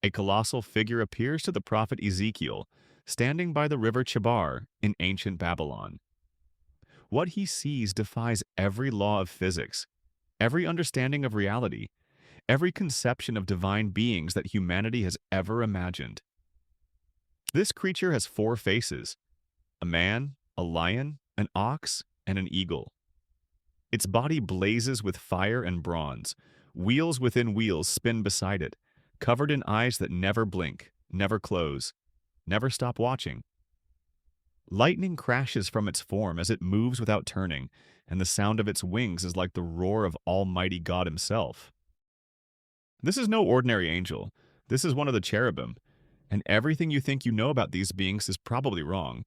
A colossal figure appears to the prophet Ezekiel, standing by the river Chebar in ancient Babylon. What he sees defies every law of physics, every understanding of reality, every conception of divine beings that humanity has ever imagined. This creature has four faces: a man, a lion, an ox, and an eagle. Its body blazes with fire and bronze. Wheels within wheels spin beside it, covered in eyes that never blink, never close, never stop watching. Lightning crashes from its form as it moves without turning, and the sound of its wings is like the roar of Almighty God Himself. This is no ordinary angel. This is one of the cherubim, and everything you think you know about these beings is probably wrong.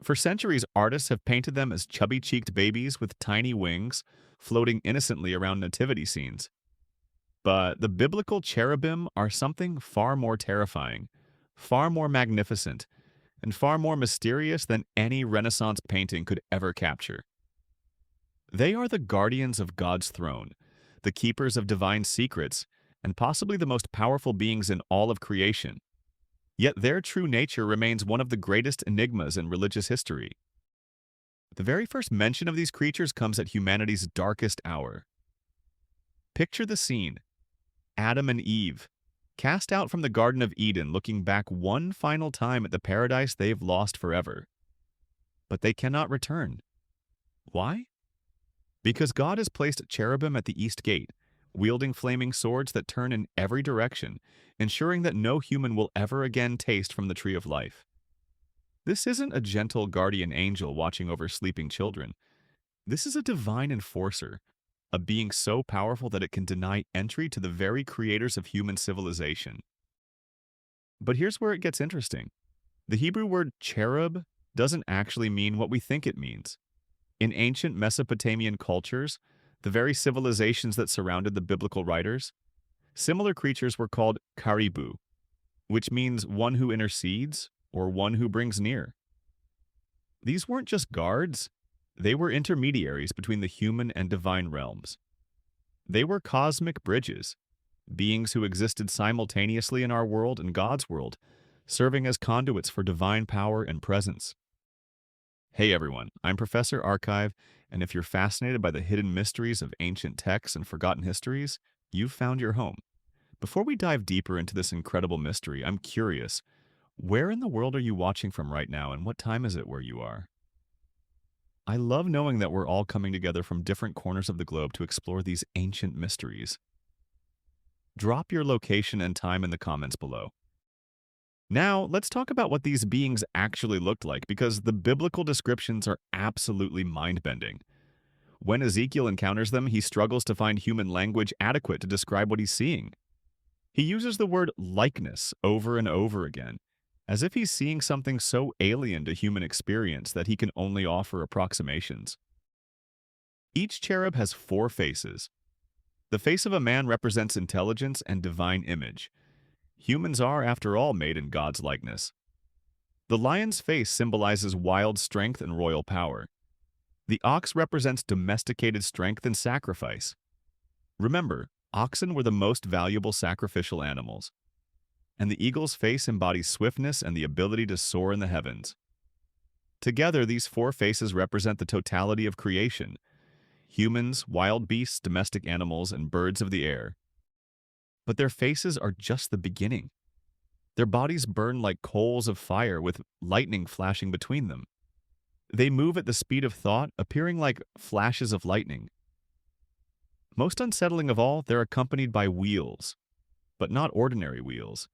For centuries, artists have painted them as chubby-cheeked babies with tiny wings, floating innocently around nativity scenes. But the biblical cherubim are something far more terrifying, far more magnificent, and far more mysterious than any Renaissance painting could ever capture. They are the guardians of God's throne, the keepers of divine secrets, and possibly the most powerful beings in all of creation. Yet their true nature remains one of the greatest enigmas in religious history. The very first mention of these creatures comes at humanity's darkest hour. Picture the scene: Adam and Eve, cast out from the Garden of Eden, looking back one final time at the paradise they've lost forever. But they cannot return. Why? Because God has placed cherubim at the east gate, wielding flaming swords that turn in every direction, ensuring that no human will ever again taste from the tree of life. This isn't a gentle guardian angel watching over sleeping children. This is a divine enforcer, a being so powerful that it can deny entry to the very creators of human civilization. But here's where it gets interesting. The Hebrew word cherub doesn't actually mean what we think it means. In ancient Mesopotamian cultures, the very civilizations that surrounded the biblical writers, similar creatures were called caribou, which means one who intercedes or one who brings near. These weren't just guards, they were intermediaries between the human and divine realms. They were cosmic bridges, beings who existed simultaneously in our world and God's world, serving as conduits for divine power and presence. Hey everyone, I'm Professor Archive, and if you're fascinated by the hidden mysteries of ancient texts and forgotten histories, you've found your home. Before we dive deeper into this incredible mystery, I'm curious, where in the world are you watching from right now, and what time is it where you are? I love knowing that we're all coming together from different corners of the globe to explore these ancient mysteries. Drop your location and time in the comments below. Now, let's talk about what these beings actually looked like, because the biblical descriptions are absolutely mind-bending. When Ezekiel encounters them, he struggles to find human language adequate to describe what he's seeing. He uses the word likeness over and over again, as if he's seeing something so alien to human experience that he can only offer approximations. Each cherub has four faces. The face of a man represents intelligence and divine image. Humans are, after all, made in God's likeness. The lion's face symbolizes wild strength and royal power. The ox represents domesticated strength and sacrifice. Remember, oxen were the most valuable sacrificial animals. And the eagle's face embodies swiftness and the ability to soar in the heavens. Together, these four faces represent the totality of creation: humans, wild beasts, domestic animals, and birds of the air. But their faces are just the beginning. Their bodies burn like coals of fire with lightning flashing between them. They move at the speed of thought, appearing like flashes of lightning. Most unsettling of all, they're accompanied by wheels, but not ordinary wheels.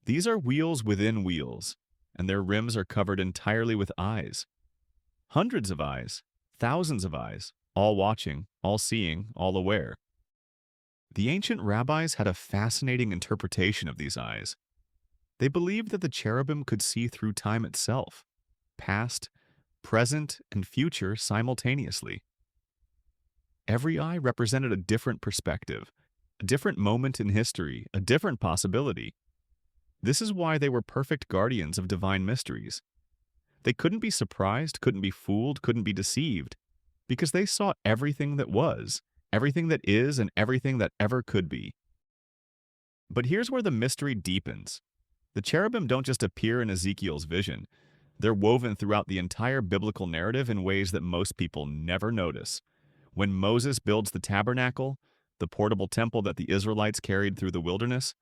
These are wheels within wheels, and their rims are covered entirely with eyes. Hundreds of eyes, thousands of eyes, all watching, all seeing, all aware. The ancient rabbis had a fascinating interpretation of these eyes. They believed that the cherubim could see through time itself, past, present, and future simultaneously. Every eye represented a different perspective, a different moment in history, a different possibility. This is why they were perfect guardians of divine mysteries. They couldn't be surprised, couldn't be fooled, couldn't be deceived, because they saw everything that was, everything that is, and everything that ever could be. But here's where the mystery deepens. The cherubim don't just appear in Ezekiel's vision. They're woven throughout the entire biblical narrative in ways that most people never notice. When Moses builds the tabernacle, the portable temple that the Israelites carried through the wilderness,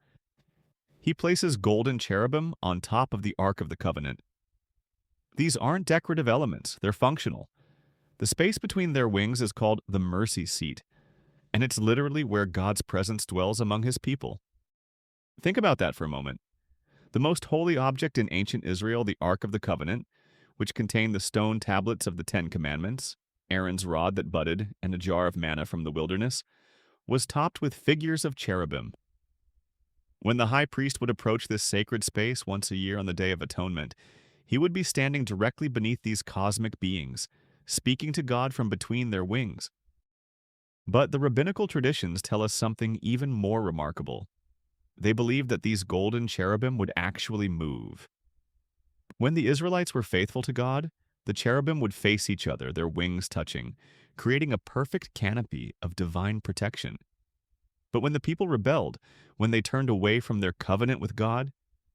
he places golden cherubim on top of the Ark of the Covenant. These aren't decorative elements, they're functional. The space between their wings is called the mercy seat, and it's literally where God's presence dwells among his people. Think about that for a moment. The most holy object in ancient Israel, the Ark of the Covenant, which contained the stone tablets of the Ten Commandments, Aaron's rod that budded, and a jar of manna from the wilderness, was topped with figures of cherubim. When the high priest would approach this sacred space once a year on the Day of Atonement, he would be standing directly beneath these cosmic beings, speaking to God from between their wings. But the rabbinical traditions tell us something even more remarkable. They believed that these golden cherubim would actually move. When the Israelites were faithful to God, the cherubim would face each other, their wings touching, creating a perfect canopy of divine protection. But when the people rebelled, when they turned away from their covenant with God,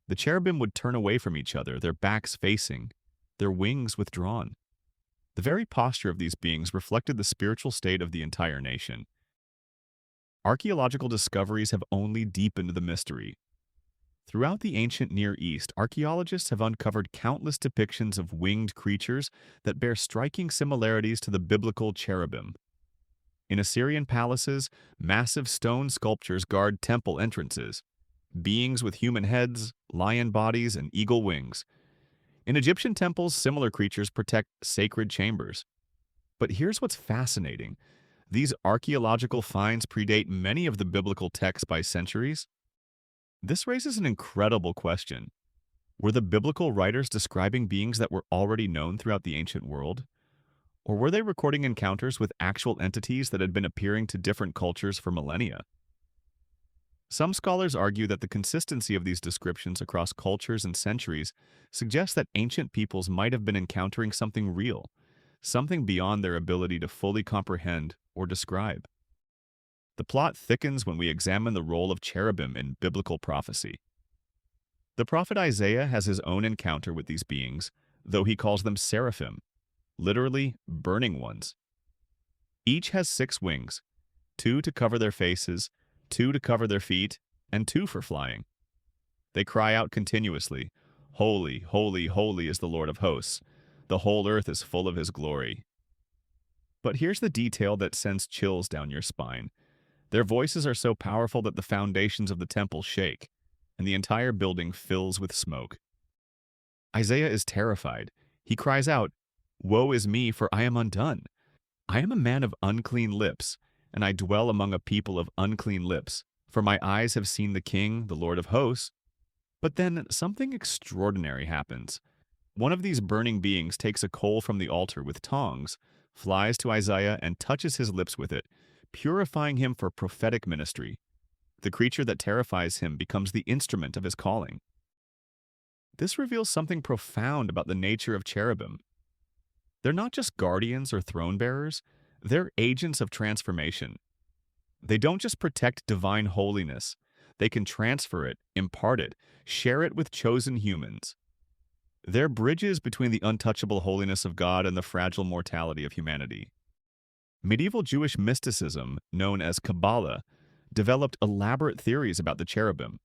the cherubim would turn away from each other, their backs facing, their wings withdrawn. The very posture of these beings reflected the spiritual state of the entire nation. Archaeological discoveries have only deepened the mystery. Throughout the ancient Near East, archaeologists have uncovered countless depictions of winged creatures that bear striking similarities to the biblical cherubim. In Assyrian palaces, massive stone sculptures guard temple entrances, beings with human heads, lion bodies, and eagle wings. In Egyptian temples, similar creatures protect sacred chambers. But here's what's fascinating. These archaeological finds predate many of the biblical texts by centuries. This raises an incredible question. Were the biblical writers describing beings that were already known throughout the ancient world? Or were they recording encounters with actual entities that had been appearing to different cultures for millennia? Some scholars argue that the consistency of these descriptions across cultures and centuries suggests that ancient peoples might have been encountering something real, something beyond their ability to fully comprehend or describe. The plot thickens when we examine the role of cherubim in biblical prophecy. The prophet Isaiah has his own encounter with these beings, though he calls them seraphim, literally burning ones. Each has 6 wings, 2 to cover their faces, 2 to cover their feet, and 2 for flying. They cry out continuously, "Holy, holy, holy is the Lord of hosts. The whole earth is full of his glory." But here's the detail that sends chills down your spine. Their voices are so powerful that the foundations of the temple shake, and the entire building fills with smoke. Isaiah is terrified. He cries out, "Woe is me, for I am undone. I am a man of unclean lips, and I dwell among a people of unclean lips, for my eyes have seen the King, the Lord of hosts." But then something extraordinary happens. One of these burning beings takes a coal from the altar with tongs, flies to Isaiah, and touches his lips with it, purifying him for prophetic ministry. The creature that terrifies him becomes the instrument of his calling. This reveals something profound about the nature of cherubim. They're not just guardians or throne bearers, they're agents of transformation. They don't just protect divine holiness, they can transfer it, impart it, share it with chosen humans. They're bridges between the untouchable holiness of God and the fragile mortality of humanity. Medieval Jewish mysticism, known as Kabbalah, developed elaborate theories about the cherubim.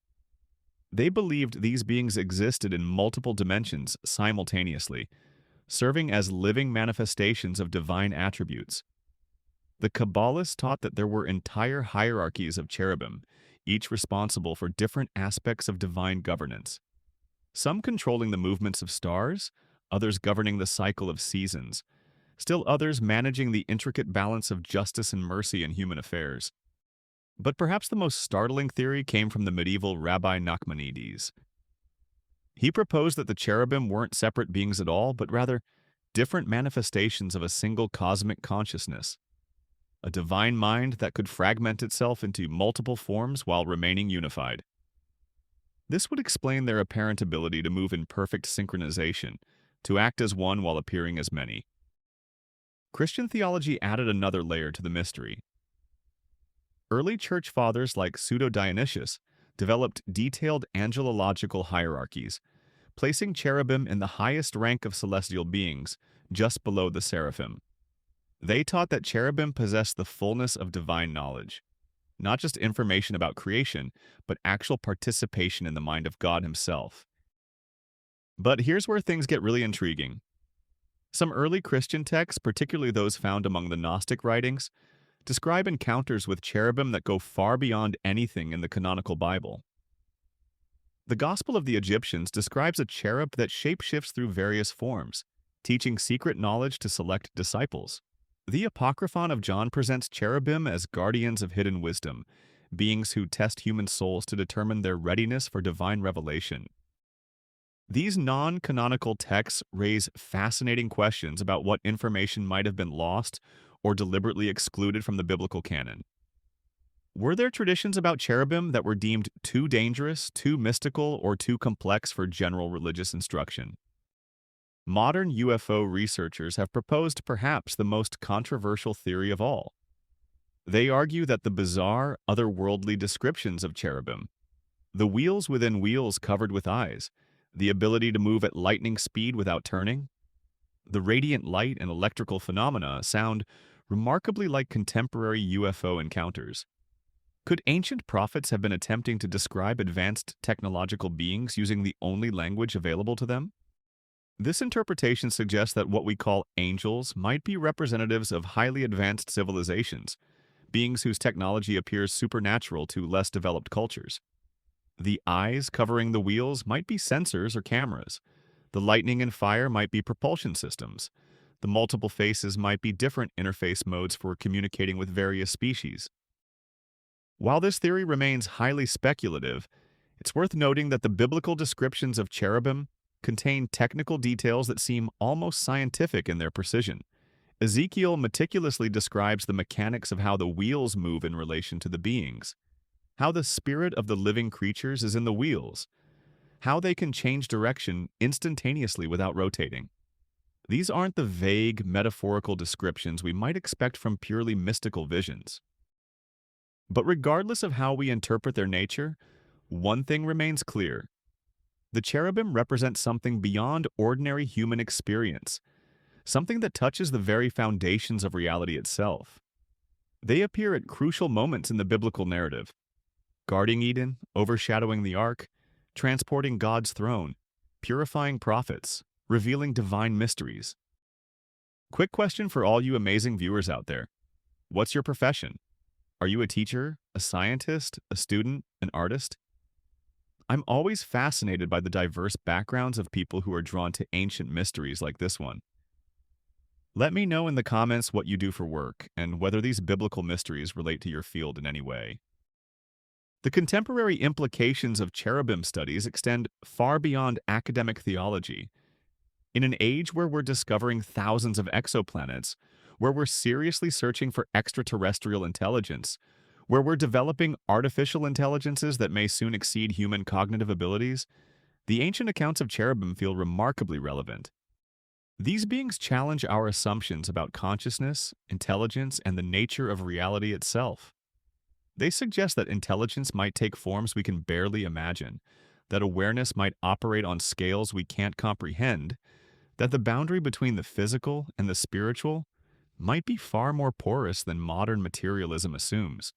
They believed these beings existed in multiple dimensions simultaneously, serving as living manifestations of divine attributes. The Kabbalists taught that there were entire hierarchies of cherubim, each responsible for different aspects of divine governance. Some controlling the movements of stars, others governing the cycle of seasons, still others managing the intricate balance of justice and mercy in human affairs. But perhaps the most startling theory came from the medieval Rabbi Nachmanides. He proposed that the cherubim weren't separate beings at all, but rather different manifestations of a single cosmic consciousness, a divine mind that could fragment itself into multiple forms while remaining unified. This would explain their apparent ability to move in perfect synchronization, to act as one while appearing as many. Christian theology added another layer to the mystery. Early church fathers like Pseudo-Dionysius developed detailed angelological hierarchies, placing cherubim in the highest rank of celestial beings, just below the seraphim. They taught that cherubim possess the fullness of divine knowledge, not just information about creation, but actual participation in the mind of God himself. But here's where things get really intriguing. Some early Christian texts, particularly those found among the Gnostic writings, describe encounters with cherubim that go far beyond anything in the canonical Bible. The Gospel of the Egyptians describes a cherub that shapeshifts through various forms, teaching secret knowledge to select disciples. The Apocryphon of John presents cherubim as guardians of hidden wisdom, beings who test human souls to determine their readiness for divine revelation. These non-canonical texts raise fascinating questions about what information might have been lost or deliberately excluded from the biblical canon. Were there traditions about cherubim that were deemed too dangerous, too mystical, or too complex for general religious instruction? Modern UFO researchers have proposed perhaps the most controversial theory of all. They argue that the bizarre, otherworldly descriptions of cherubim, the wheels within wheels covered with eyes, the ability to move at lightning speed without turning, the radiant light and electrical phenomena sound remarkably like contemporary UFO encounters. Could ancient prophets have been attempting to describe advanced technological beings using the only language available to them? This interpretation suggests that what we call angels might be representatives of highly advanced civilizations, beings whose technology appears supernatural to less developed cultures. The eyes covering the wheels might be sensors or cameras. The lightning and fire might be propulsion systems. The multiple faces might be different interface modes for communicating with various species. While this theory remains highly speculative, it's worth noting that the biblical descriptions of cherubim contain technical details that seem almost scientific in their precision. Ezekiel meticulously describes the mechanics of how the wheels move in relation to the beings, how the spirit of the living creatures is in the wheels, how they can change direction instantaneously without rotating. These aren't the vague, metaphorical descriptions we might expect from purely mystical visions. But regardless of how we interpret their nature, one thing remains clear. The cherubim represent something beyond ordinary human experience, something that touches the very foundations of reality itself. They appear at crucial moments in the biblical narrative, guarding Eden, overshadowing the ark, transporting God's throne, purifying prophets, revealing divine mysteries. Quick question for all you amazing viewers out there. What's your profession? Are you a teacher, a scientist, a student, an artist? I'm always fascinated by the diverse backgrounds of people who are drawn to ancient mysteries like this one. Let me know in the comments what you do for work and whether these biblical mysteries relate to your field in any way. The contemporary implications of cherubim studies extend far beyond academic theology. In an age where we're discovering thousands of exoplanets, where we're seriously searching for extraterrestrial intelligence, where we're developing artificial intelligences that may soon exceed human cognitive abilities, the ancient accounts of cherubim feel remarkably relevant. These beings challenge our assumptions about consciousness, intelligence, and the nature of reality itself. They suggest that intelligence might take forms we can barely imagine, that awareness might operate on scales we can't comprehend, that the boundary between the physical and the spiritual might be far more porous than modern materialism assumes.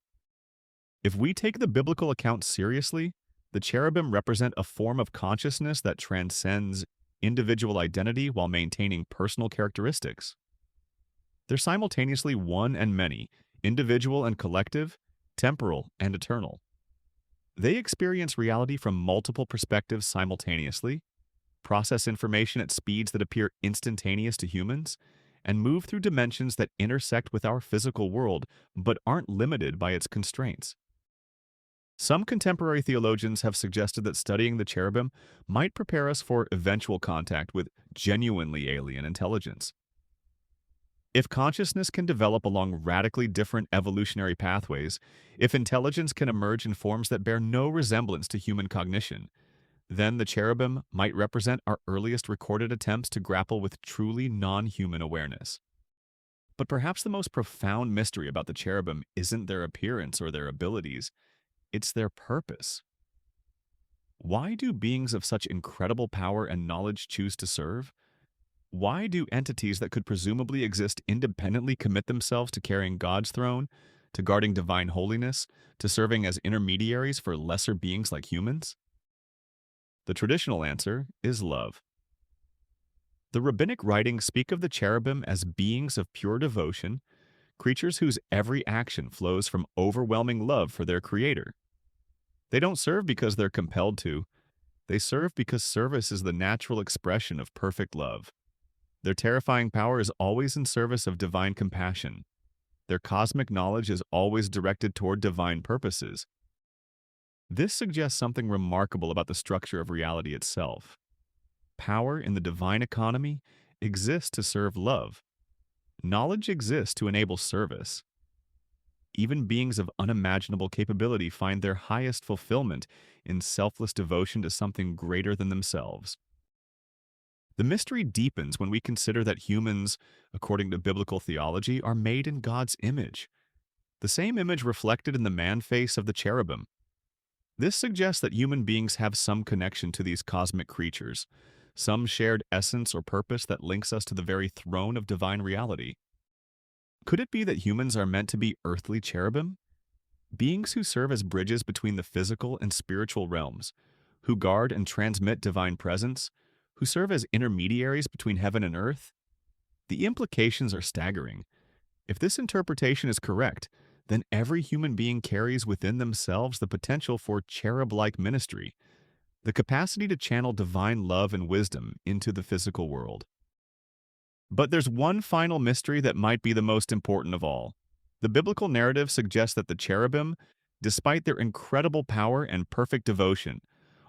If we take the biblical account seriously, the cherubim represent a form of consciousness that transcends individual identity while maintaining personal characteristics. They're simultaneously one and many, individual and collective, temporal and eternal. They experience reality from multiple perspectives simultaneously, process information at speeds that appear instantaneous to humans, and move through dimensions that intersect with our physical world but aren't limited by its constraints. Some contemporary theologians have suggested that studying the cherubim might prepare us for eventual contact with genuinely alien intelligence. If consciousness can develop along radically different evolutionary pathways, if intelligence can emerge in forms that bear no resemblance to human cognition, then the cherubim might represent our earliest recorded attempts to grapple with truly non-human awareness. But perhaps the most profound mystery about the cherubim isn't their appearance or their abilities, it's their purpose. Why do beings of such incredible power and knowledge choose to serve? Why do entities that could presumably exist independently commit themselves to carrying God's throne, to guarding divine holiness, to serving as intermediaries for lesser beings like humans? The traditional answer is love. The rabbinic writings speak of the cherubim as beings of pure devotion, creatures whose every action flows from overwhelming love for their creator. They don't serve because they're compelled to, they serve because service is the natural expression of perfect love. Their terrifying power is always in service of divine compassion. Their cosmic knowledge is always directed toward divine purposes. This suggests something remarkable about the structure of reality itself. Power in the divine economy exists to serve love. Knowledge exists to enable service. Even beings of unimaginable capability find their highest fulfillment in selfless devotion to something greater than themselves. The mystery deepens when we consider that humans, according to biblical theology, are made in God's image, the same image reflected in the man face of the cherubim. This suggests that human beings have some connection to these cosmic creatures, some shared essence or purpose that links us to the very throne of divine reality. Could it be that humans are meant to be earthly cherubim? Beings who serve as bridges between the physical and spiritual realms, who guard and transmit divine presence, who serve as intermediaries between heaven and earth? The implications are staggering. If this interpretation is correct, then every human being carries within themselves the potential for cherub-like ministry, the capacity to channel divine love and wisdom into the physical world. But there's one final mystery that might be the most important of all. The biblical narrative suggests that the cherubim, despite their incredible power and perfect devotion,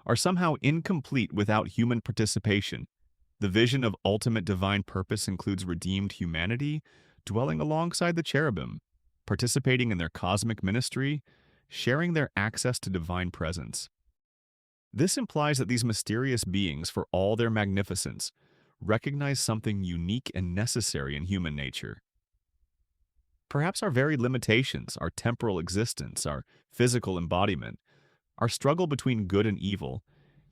are somehow incomplete without human participation. The vision of ultimate divine purpose includes redeemed humanity, dwelling alongside the cherubim, participating in their cosmic ministry, sharing their access to divine presence. This implies that these mysterious beings, for all their magnificence, recognize something unique and necessary in human nature. Perhaps our very limitations, our temporal existence, our physical embodiment, our struggle between good and evil,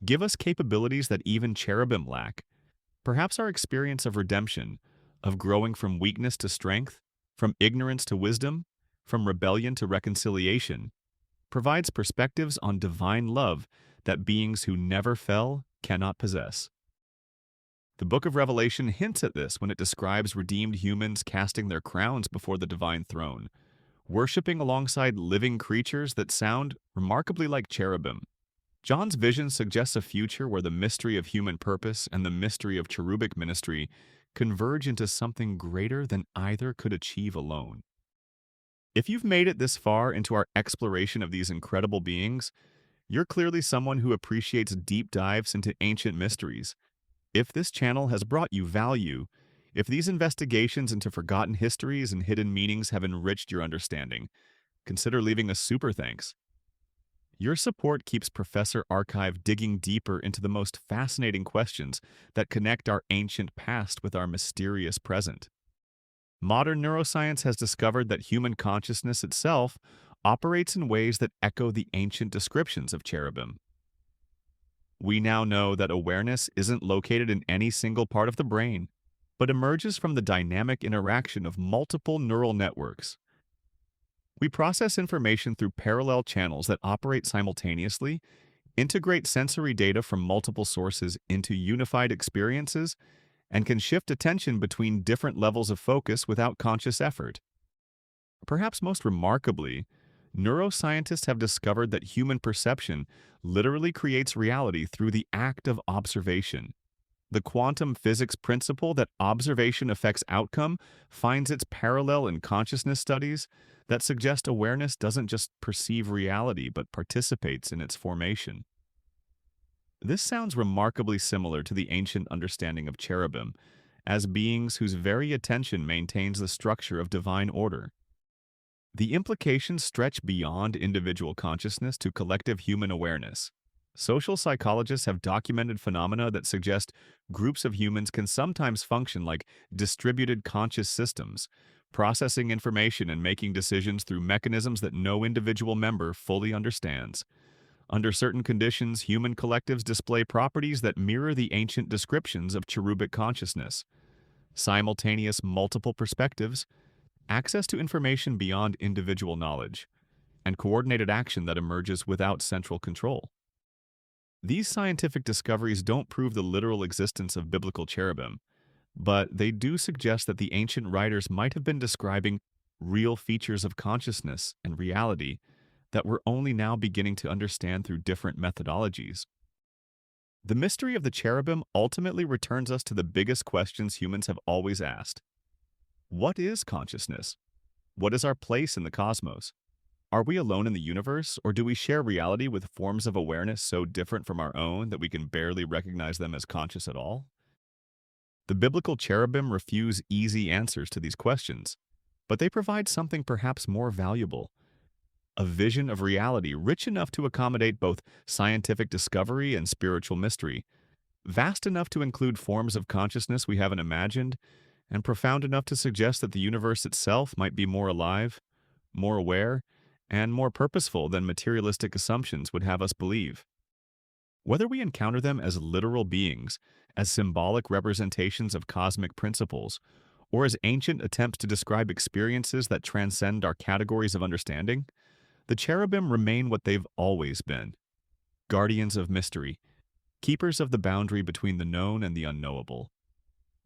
give us capabilities that even cherubim lack. Perhaps our experience of redemption, of growing from weakness to strength, from ignorance to wisdom, from rebellion to reconciliation, provides perspectives on divine love that beings who never fell cannot possess. The book of Revelation hints at this when it describes redeemed humans casting their crowns before the divine throne, worshiping alongside living creatures that sound remarkably like cherubim. John's vision suggests a future where the mystery of human purpose and the mystery of cherubic ministry converge into something greater than either could achieve alone. If you've made it this far into our exploration of these incredible beings, you're clearly someone who appreciates deep dives into ancient mysteries. If this channel has brought you value, if these investigations into forgotten histories and hidden meanings have enriched your understanding, consider leaving a super thanks. Your support keeps Professor Archive digging deeper into the most fascinating questions that connect our ancient past with our mysterious present. Modern neuroscience has discovered that human consciousness itself operates in ways that echo the ancient descriptions of cherubim. We now know that awareness isn't located in any single part of the brain, but emerges from the dynamic interaction of multiple neural networks. We process information through parallel channels that operate simultaneously, integrate sensory data from multiple sources into unified experiences, and can shift attention between different levels of focus without conscious effort. Perhaps most remarkably, neuroscientists have discovered that human perception literally creates reality through the act of observation. The quantum physics principle that observation affects outcome finds its parallel in consciousness studies that suggest awareness doesn't just perceive reality but participates in its formation. This sounds remarkably similar to the ancient understanding of cherubim, as beings whose very attention maintains the structure of divine order. The implications stretch beyond individual consciousness to collective human awareness. Social psychologists have documented phenomena that suggest groups of humans can sometimes function like distributed conscious systems, processing information and making decisions through mechanisms that no individual member fully understands. Under certain conditions, human collectives display properties that mirror the ancient descriptions of cherubic consciousness: simultaneous multiple perspectives, access to information beyond individual knowledge, and coordinated action that emerges without central control. These scientific discoveries don't prove the literal existence of biblical cherubim, but they do suggest that the ancient writers might have been describing real features of consciousness and reality that we're only now beginning to understand through different methodologies. The mystery of the cherubim ultimately returns us to the biggest questions humans have always asked. What is consciousness? What is our place in the cosmos? Are we alone in the universe, or do we share reality with forms of awareness so different from our own that we can barely recognize them as conscious at all? The biblical cherubim refuse easy answers to these questions, but they provide something perhaps more valuable: a vision of reality rich enough to accommodate both scientific discovery and spiritual mystery, vast enough to include forms of consciousness we haven't imagined, and profound enough to suggest that the universe itself might be more alive, more aware, and more purposeful than materialistic assumptions would have us believe. Whether we encounter them as literal beings, as symbolic representations of cosmic principles, or as ancient attempts to describe experiences that transcend our categories of understanding, the cherubim remain what they've always been: guardians of mystery, keepers of the boundary between the known and the unknowable,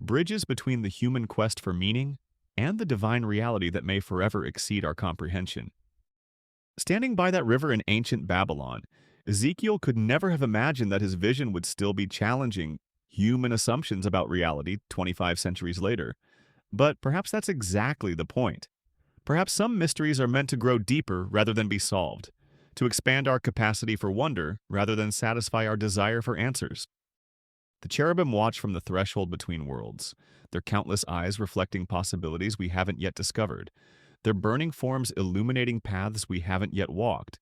bridges between the human quest for meaning and the divine reality that may forever exceed our comprehension. Standing by that river in ancient Babylon, Ezekiel could never have imagined that his vision would still be challenging human assumptions about reality 25 centuries later. But perhaps that's exactly the point. Perhaps some mysteries are meant to grow deeper rather than be solved, to expand our capacity for wonder rather than satisfy our desire for answers. The cherubim watch from the threshold between worlds, their countless eyes reflecting possibilities we haven't yet discovered, their burning forms illuminating paths we haven't yet walked,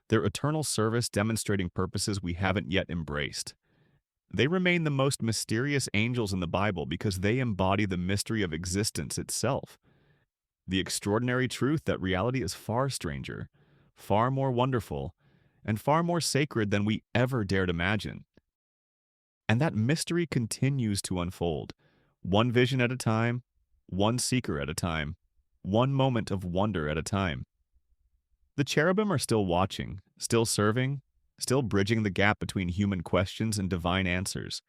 their eternal service demonstrating purposes we haven't yet embraced. They remain the most mysterious angels in the Bible because they embody the mystery of existence itself, the extraordinary truth that reality is far stranger, far more wonderful, and far more sacred than we ever dared imagine. And that mystery continues to unfold, one vision at a time, one seeker at a time, one moment of wonder at a time. The cherubim are still watching, still serving, still bridging the gap between human questions and divine answers.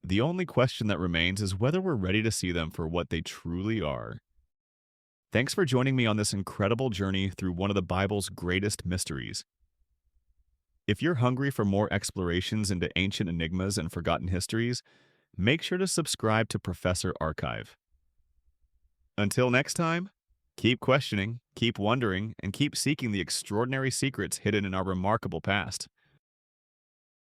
The only question that remains is whether we're ready to see them for what they truly are. Thanks for joining me on this incredible journey through one of the Bible's greatest mysteries. If you're hungry for more explorations into ancient enigmas and forgotten histories, make sure to subscribe to Professor Archive. Until next time, keep questioning, keep wondering, and keep seeking the extraordinary secrets hidden in our remarkable past.